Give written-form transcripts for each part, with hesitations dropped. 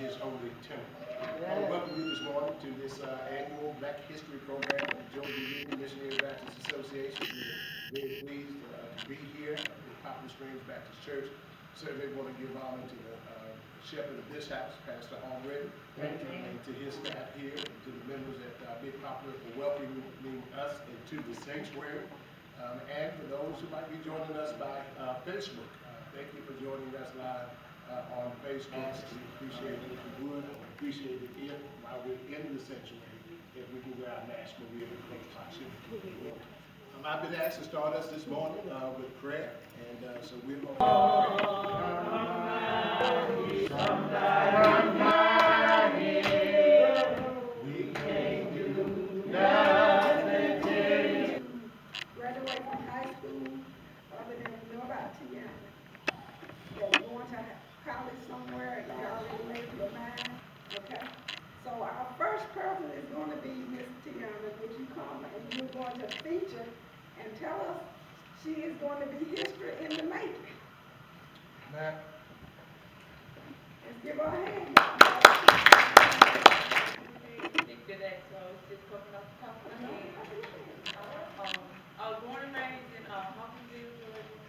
his holy temple. I want to welcome you this morning to this annual Black History Program of the Georgia Union Missionary Baptist Association. We're very pleased to be here at Poplar Springs Baptist Church. Certainly want to give honor to the shepherd of this house, Pastor Albritton, and to his staff here, and to the members at Big Poplar for welcoming us into the sanctuary. And for those who might be joining us by Facebook, thank you for joining us live on Facebook. We appreciate it if you would, appreciate it if, while we're in the sanctuary, if we can wear our mask when we're in the close proximity. I've been asked to start us this morning with prayer, and so we're going graduate from high school, other than we know about Tiana. They're going to college somewhere, you already made your mind, okay? So our first person is going to be Miss Tiana. Would you come and you're going to feature and tell us she is going to be history in the making. Matt. Let's give her a hand. Good day, so it's just coming off the top of my head. I was born and raised in Hawkinsville, Georgia.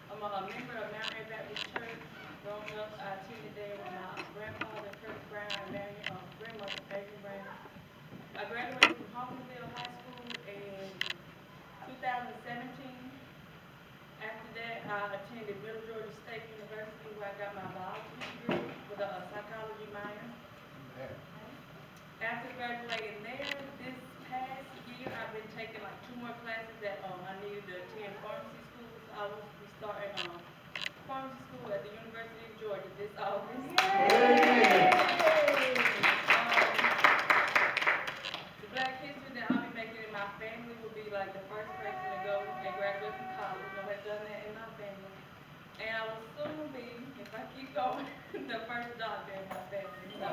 I'm a member of Mount Ray Baptist Church. Growing up, I attended there with my grandfather, Kurt Brown, and grandmother, Adrian Brown. I graduated from Hawkinsville High School in 2017. After that, I attended Middle Georgia State University, where I got my biology degree with a psychology minor. After graduating there, this past year, I've been taking like 2 more classes that I needed to attend pharmacy school. So I will be starting pharmacy school at the University of Georgia this August. The Black history that I'll be making in my family will be like the first person to go and graduate from college. Nobody's done that in my family. And I will soon be, if I keep going, the first doctor in my family. So,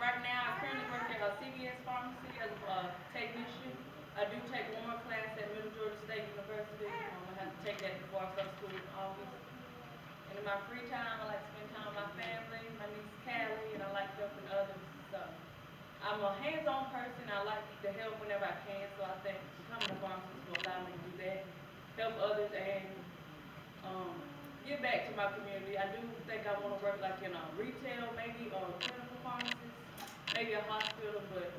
right now, I currently work at a CVS pharmacy as a technician. I do take 1 more class at Middle Georgia State University. I have to take that before I start school in August. And in my free time, I like to spend time with my family, my niece Callie, and I like helping others. So I'm a hands-on person. I like to help whenever I can. So I think becoming a pharmacist will allow me to do that, help others, and give back to my community. I do think I want to work like in a retail, maybe, or a clinical pharmacist, maybe a hospital, but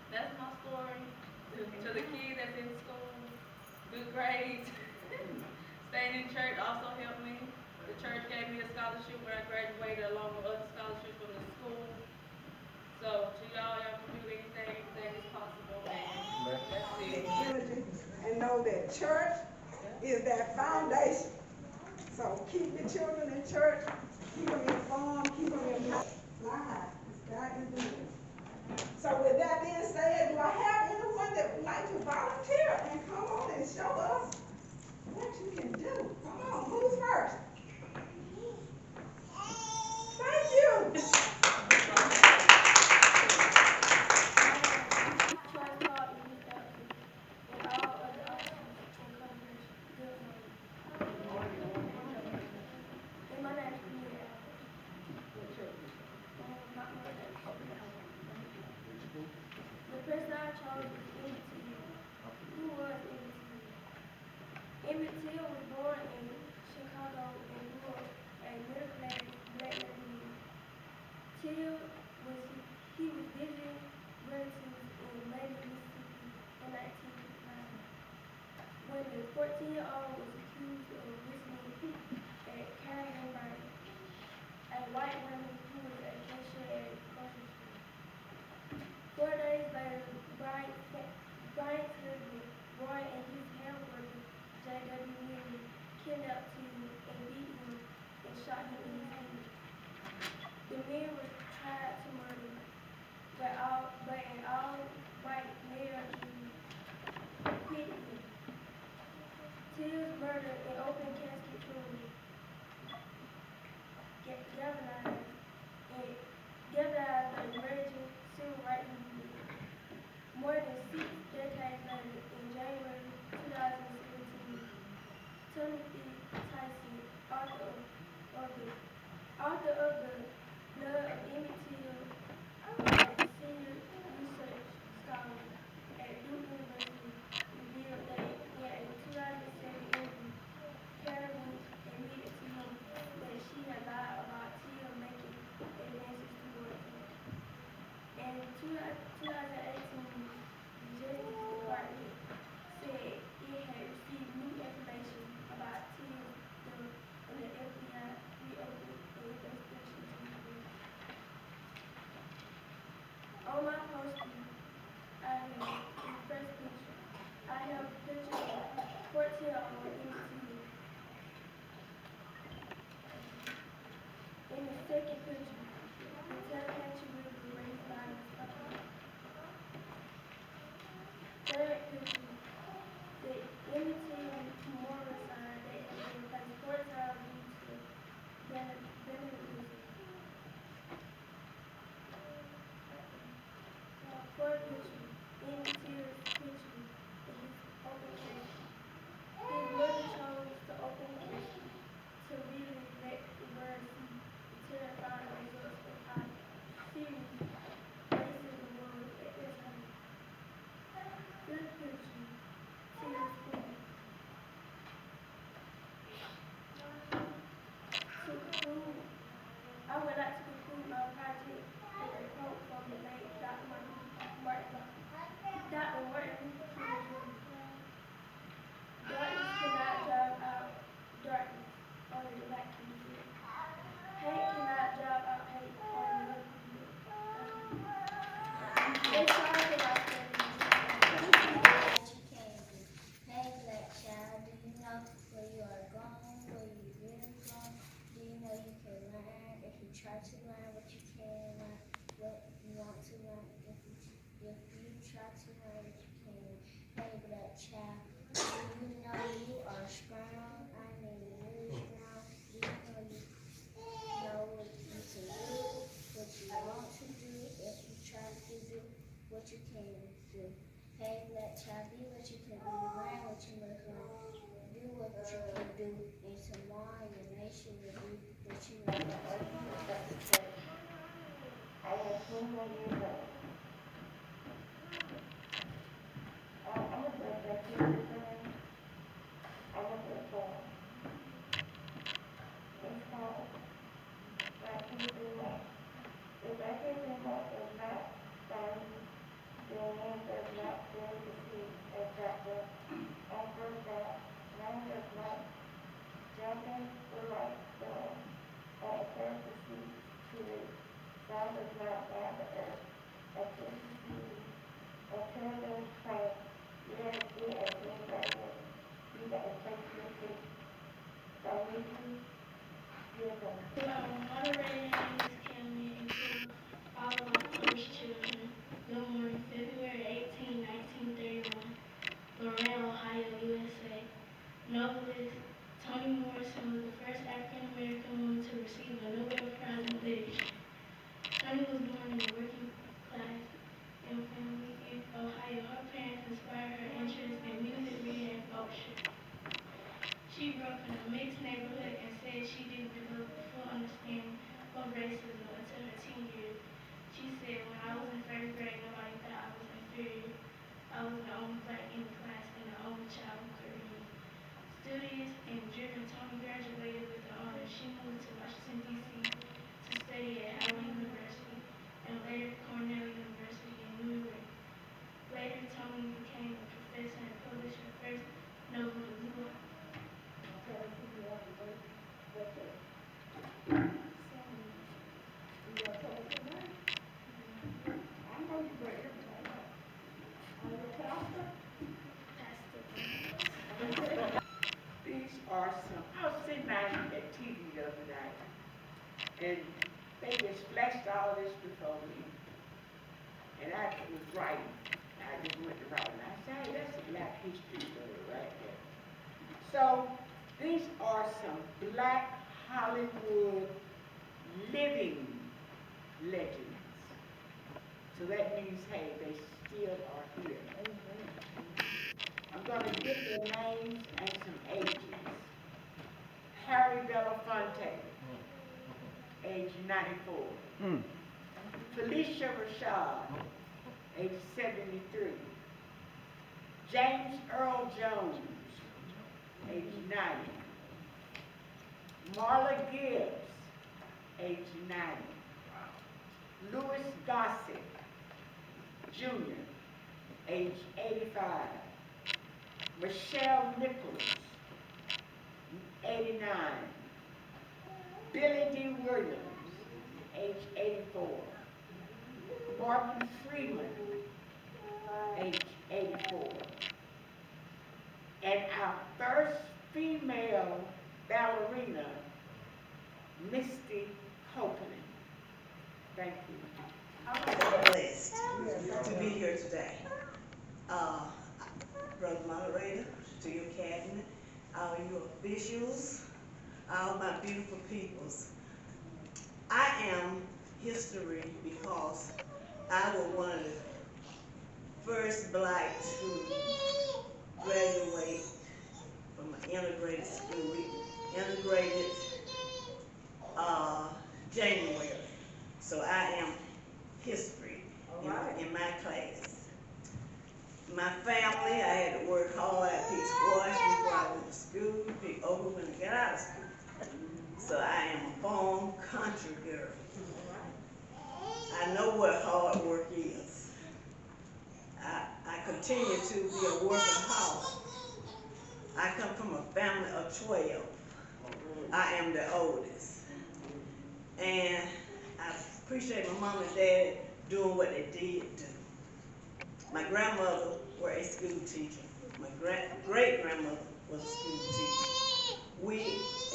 that's my story. To the kids that's in school, good grades, staying in church also helped me. The church gave me a scholarship when I graduated, along with other scholarships from the school. So to y'all can do anything is possible, and that's it. And know that church is that foundation. So keep your children in church, keep them informed, keep them in life. God is good. So with that being said, do I have anyone that would like to volunteer and come on and show us what you can do? Come on, who's first? Thank you. Was born in Chicago and grew up a middle-class black family. Till he was visiting relatives in Lady, Mississippi in 1955. When the 14-year-old was accused of listening at Carrie Bright, a white woman who was a cashier at grocery store. 4 days later, Bryant's husband, Roy, and his hamburger J.W. Williams kidnapped him and beat him and shot him in his head. The men were tried to murder, but an all-white mayor acquitted him. Till's murder in open casket trial galvanized the emerging civil rights movement. More than 6 decades later, in January Timothy Tyson, author of the Blood of Emmett Till, a senior research scholar at Duke University, revealed that in a 2007 interview, Carolyn admitted to him that she had lied about Till making advances towards her. In 2018, the Justice Department said it had received new information about Till's death, and the FBI reopened an investigation into the case. On my poster, I have, in the first picture, I have a picture of 14-year-old Emmett Till. In the second picture, the Tallahatchie River where his body was found. Third picture, the Emmett Till memorial sign that has been placed 4 times due to vandalism. Fourth picture, Emmett Till's picture in his open casket. His mother chose to open the casket to really let the world see the terrifying results of how serious racism was at that time. Fifth picture, Till's queen. To conclude, I would like to conclude my project with a quote from the late Dr. Martin Luther King Jr. Darkness cannot drive out darkness, only the light can do it. Hate cannot drive out hate, only love can do it. It's hard to watch What you can do. Hey, black child, do you know where you are going, where you really going? Do you know you can learn if you try to learn what you can learn, what you want to learn, if you try to learn what you can learn? Hey, black child, do you know you are strong? I mean, really strong. Do you know what you can do, what you want to do, if you try to do what you can do? Hey, black child, be what you can be, learn what you must learn, do what you can do, and tomorrow your nation will be what you know that you say. I am 21 years old. I'm a black kid. I went to a poem. It's called Black History Month. If Black History Month is not starting, then one does not build the seed as chapter on first down. One does not jump in the light stone on first the seed to it. Sun does not find the earth until the seed, until those plant. You have to do as things like this. You got to take your seed. So we do give them. moderator name is Cameron and to all of my first children. Good morning, February 18, 1931. Loren, Ohio, USA. Novelist Toni Morrison was the first African American woman to receive a Nobel Prize in Literature. Toni was born in a working class family in Ohio. Her parents inspired her interest in music, reading, and poetry. She grew up in a mixed neighborhood and said she didn't develop a full understanding of racism until her teen years. She said, when I was in first grade, nobody thought I was inferior. I was the only black in the class and the only child who could read. Studious and driven, Toni graduated with an honor. She moved to Washington, D.C. to study at Howard University and later Cornell University in New York. Later, Toni became a professor and published her first novel, The Blue Eye. These are some, I was sitting out at TV the other night, and they just flashed all this before me. And I was writing, I just went to writing. I said, hey, that's a Black history story right there. So, these are some Black Hollywood living legends. So that means, hey, they still are here. I'm going to give their names and some ages. 94. Felicia Rashad, age 73. James Earl Jones, age 90. Marla Gibbs, age 90. Louis Gossett, Jr., age 85. Michelle Nichols, 89. Billy D. Williams, age 84. Martin Freeman, age 84. And our first female ballerina, Misty Copeland. Thank you. I'm blessed to be here today. Brother Moderator, to your cabinet, all your officials, all my beautiful peoples. I am history because I was one of the first black to graduate from an integrated school. We integrated January. So I am history in my class. My family, I had to work hard. I picked squash before I went to school, picked okra when I got out of school. So I am a born country girl. I know what hard work is. I continue to be a workaholic. I come from a family of 12. I am the oldest. And I appreciate my mom and dad doing what they did do. My grandmother was a school teacher. My great-grandmother was a school teacher. We,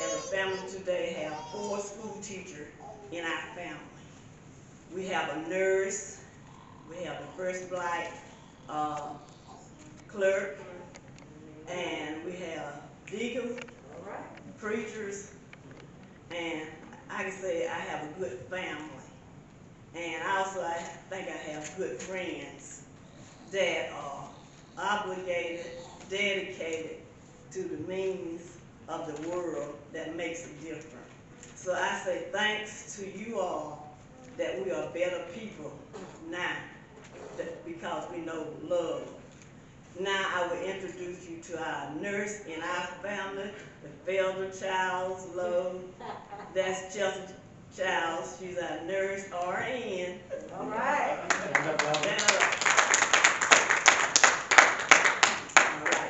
as a family today, have 4 school teachers in our family. We have a nurse. We have the first black clerk. And we have deacons, preachers, and I can say I have a good family. And also I think I have good friends that are obligated, dedicated to the means of the world that makes a difference. So I say thanks to you all that we are better people now because we know love. Now I will introduce you to our nurse in our family, the Felder Childs Love. That's Chelsea Childs. She's our nurse, RN. All right.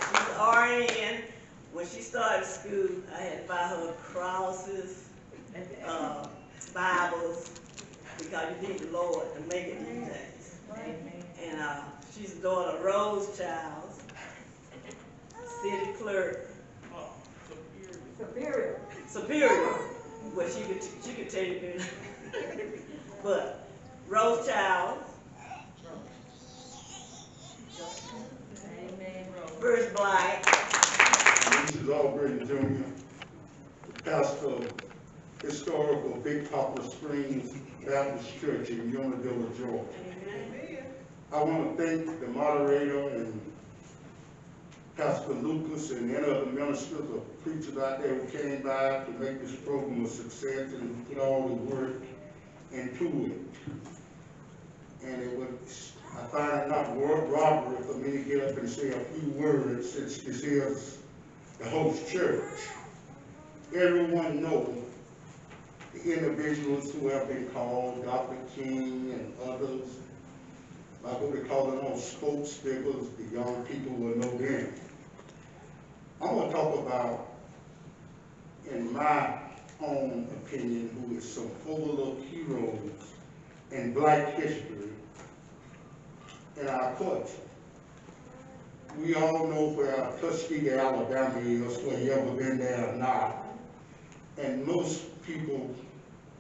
She's RN. When she started school, I had to buy her crosses, Bibles, because you need the Lord to make it these days. And she's the daughter of Rose Childs, city clerk. Superior. Well, she could tell you. But Rose Childs, first black. This is Albritton Jr., pastor of historical Big Poplar Springs Baptist Church in Unadilla, Georgia. I want to thank the moderator and Pastor Lucas and any other ministers or preachers out there who came by to make this program a success and put all the work into it. And it was, I find it not robbery for me to get up and say a few words since this is the host church. Everyone knows the individuals who have been called, Dr. King and others. I go to call them all spokespeople, the young people will know them. I'm going to talk about, in my own opinion, who is some overlooked heroes in black history in our culture. We all know where Tuskegee, Alabama is, whether you ever been there or not. And most people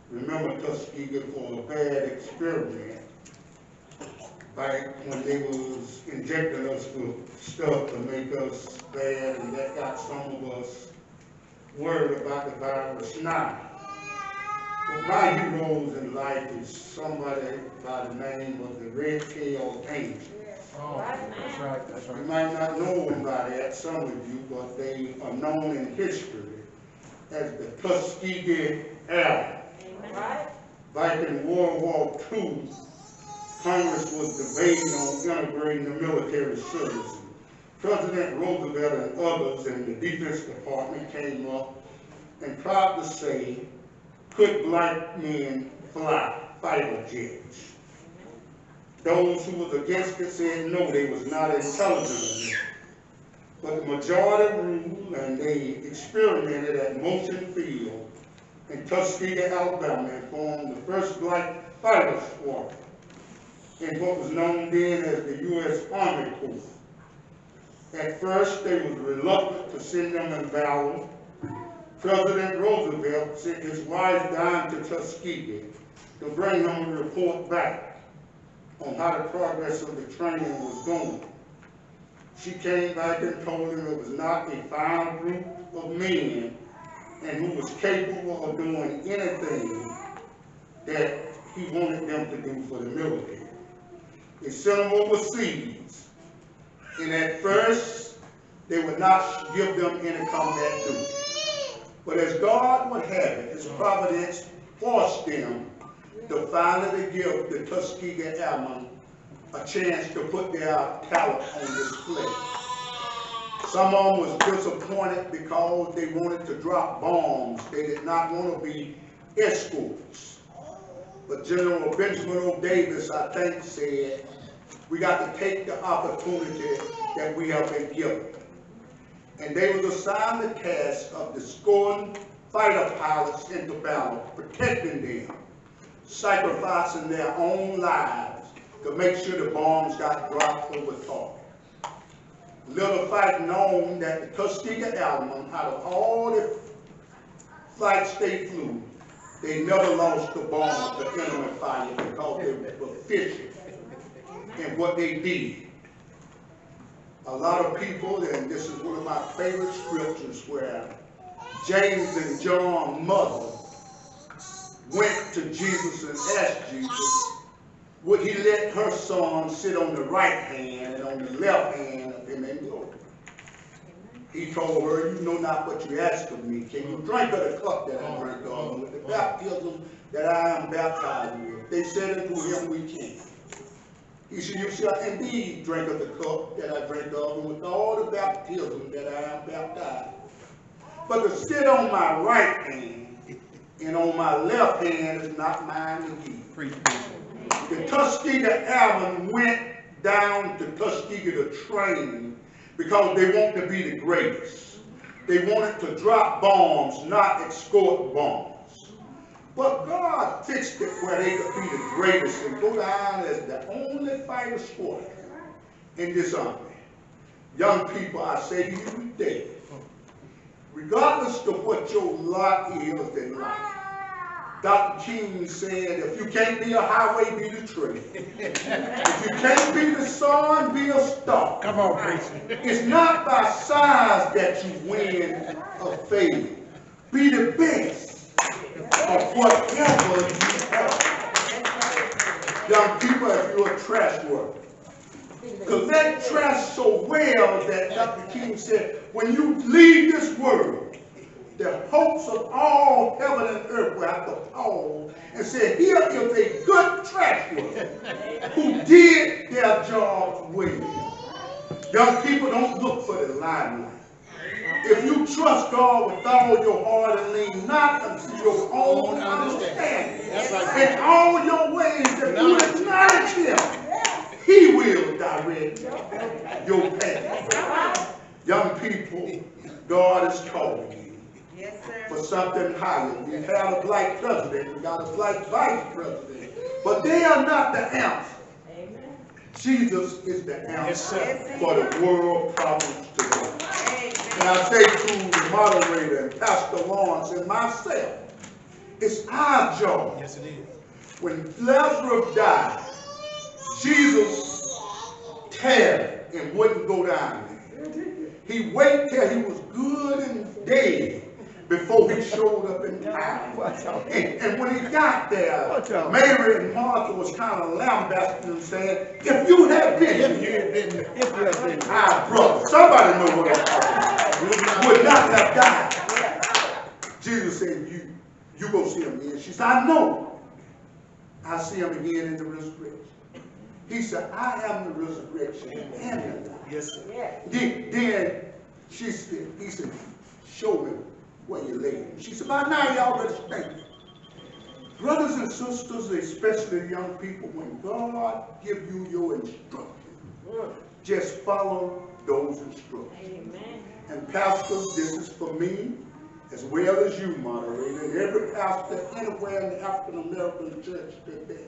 remember Tuskegee for a bad experiment back when they was injecting us with stuff to make us bad, and that got some of us worried about the virus now. But my heroes in life is somebody by the name of the red-tailed angel. Oh, that's right, that's You right. might not know them by that, some of you, but they are known in history as the Tuskegee Arrow. back in World War II, Congress was debating on integrating the military service. President Roosevelt and others in the Defense Department came up and tried to say, could black men fly fighter jets? Those who was against it said no, they was not intelligent enough. But the majority ruled, and they experimented at Motion Field in Tuskegee, Alabama, and formed the first black fighter squadron in what was known then as the U.S. Army Corps. At first, they was reluctant to send them in battle. President Roosevelt sent his wife down to Tuskegee to bring him a report back on how the progress of the training was going. She came back and told him it was not a final group of men and who was capable of doing anything that he wanted them to do for the military. They sent them overseas, and at first, they would not give them any combat duty. But as God would have it, His providence forced them to finally give the Tuskegee Airmen a chance to put their talent on display. Some of them was disappointed because they wanted to drop bombs. They did not want to be escorts. But General Benjamin O. Davis, I think, said, we got to take the opportunity that we have been given. And they was assigned the task of escorting fighter pilots into battle, protecting them, sacrificing their own lives to make sure the bombs got dropped over target. Little fight known that the Tuskegee Airmen, out of all the flights they flew, they never lost the bomb to enemy fire because they were efficient in what they did. A lot of people, and this is one of my favorite scriptures, where James and John's mother went to Jesus and asked Jesus, would he let her son sit on the right hand and on the left hand of him in glory? He told her, you know not what you ask of me. Can you drink of the cup that I drink of, and with the baptism that I am baptized with? They said unto him, we can. He said, you shall indeed drink of the cup that I drink of, and with all the baptism that I am baptized. But to sit on my right hand and on my left hand is not mine to give. The Tuskegee Airmen went down to Tuskegee to train because they want to be the greatest. They wanted to drop bombs, not escort bombs. But God fixed it where they could be the greatest and go down as the only fighter squadron in this army. Young people, I say to you today, regardless of what your lot is in life, Dr. King said, if you can't be a highway, be the train. If you can't be the sun, be a star. Come on, preacher. It's not by size that you win or fail. Be the best of whatever you have. Young people, if you're a trash worker, collect trash so well that Dr. King said, when you leave this world, the hopes of all heaven and earth will have to pause and say, here is a good trash worker who did their job well. Young people, don't look for the limelight. If you trust God with all your heart and lean not unto your own understanding, in all your ways, if you acknowledge Him, He will direct your path. Young people, God is calling you for something higher. We have a black president, we got a black vice president, but they are not the answer. Amen. Jesus is the answer for the world problems today. And I say to the moderator and Pastor Lawrence and myself, it's our job. Yes, it is. When Lazarus died, Jesus tarried and wouldn't go down there. He waited till he was good and dead before he showed up in time. And when he got there, Mary and Martha was kind of lambasting and saying, if you had been here, our brother, somebody know what I'm talking about, would not have died. Jesus said, you go see him here. She said, I know. I see him again in the resurrection. He said, I am the resurrection and the life. Yes, sir. Then he said, show me where you lay. She said, by now you already stayed. Brothers and sisters, especially young people, when God give you your instructions, just follow those instructions. Amen. And pastors, this is for me, as well as you, moderator, and every pastor anywhere in the African American church today.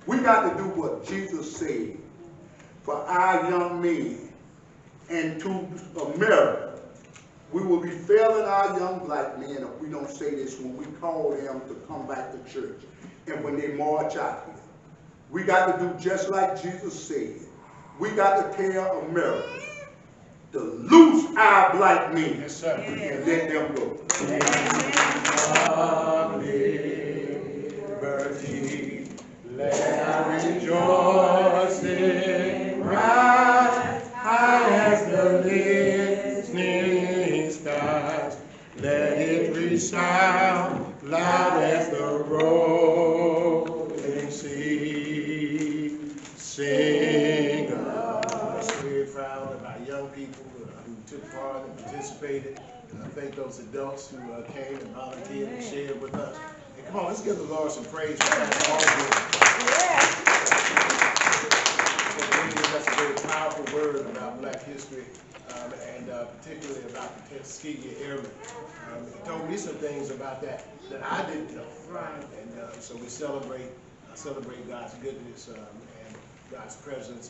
We got to do what Jesus said for our young men and to America. We will be failing our young black men if we don't say this when we call them to come back to church and when they march out here. We got to do just like Jesus said. We got to tell America to loose our black men. Yes, sir. And let them go. Liberty, let our rejoicing rise high as the listening skies. Let it resound loud as the rolling sea. Sing us. We're proud of our young people who took part and participated. I thank those adults who came and volunteered and shared with us. And come on, let's give the Lord some praise for that. All good. That's a very powerful word about Black history, and particularly about the Tuskegee Airmen. It told me some things about that I didn't know. Right. And so we celebrate God's goodness and God's presence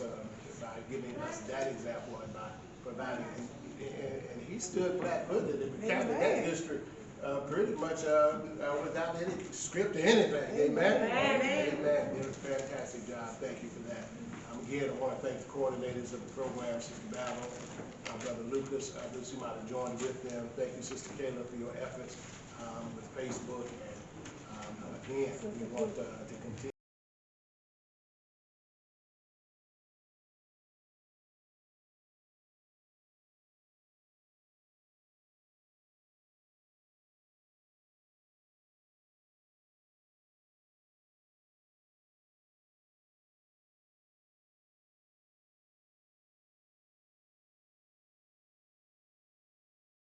by giving us that example and by providing. And he stood flat-footed and recounted that history pretty much without any script or anything. Amen? Amen. It was a fantastic job. Thank you for that. Again, I want to thank the coordinators of the program, Sister Battle, my brother Lucas, others who might have joined with them. Thank you, Sister Kayla, for your efforts with Facebook. And again, we want to continue.